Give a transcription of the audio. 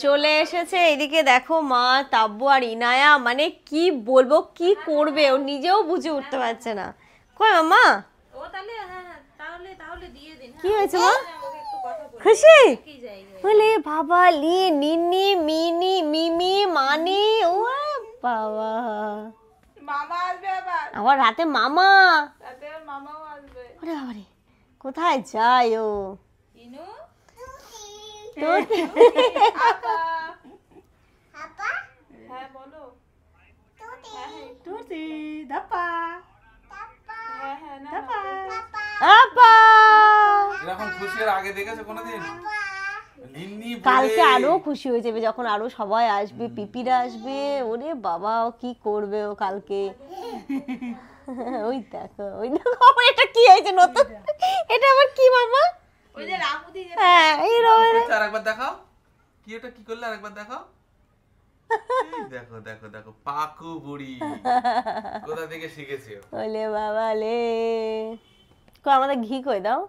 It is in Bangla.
চলে এসেছে এইদিকে। দেখো মা, তাব্বু আর ইনায়া, মানে কি বলবো, কি করবে ও নিজেও বুঝে উঠতে পারছে না। কই মামা? ও তাহলে তাহলে দিয়ে দিন। কি হয়েছে মা? খুশি? বলে বাবা লি নিনি মিনি মিমি মানি। ও বাবা, মামা আসবে আবার, আমার রাতে মামা। রাতে মামাও আসবে। ওরে বাবারে, কোথায় যায় ও? ইনু আপা, আপা হ্যাঁ বলো। টুটি দাপা হ্যাঁ হ্যাঁ না দাপা আপা। এরকম খুশি আর আগে দেখেছো কোনোদিন? লিন্নি বলে কালকে আরো খুশি হয়ে যাবে যখন আরো সবাই আসবে, পিপিরা আসবে। ওরে বাবা, ও কি করবে ও কালকে। ওই দেখো, ওই দেখো, আমার এটা কি হয়েছে নতুন? এটা আবার কি মামা? ওই যে রামুদি যে হ্যাঁ, এই রকম। আরেকবার দেখাও, কি এটা কি করলে আরেকবার দেখাও। এই দেখো দেখো দেখো, পাকু বুড়ি কোথা থেকে শিখেছে ও? ওলে বাবা লে। কই আমাদের ঘি কই দাও।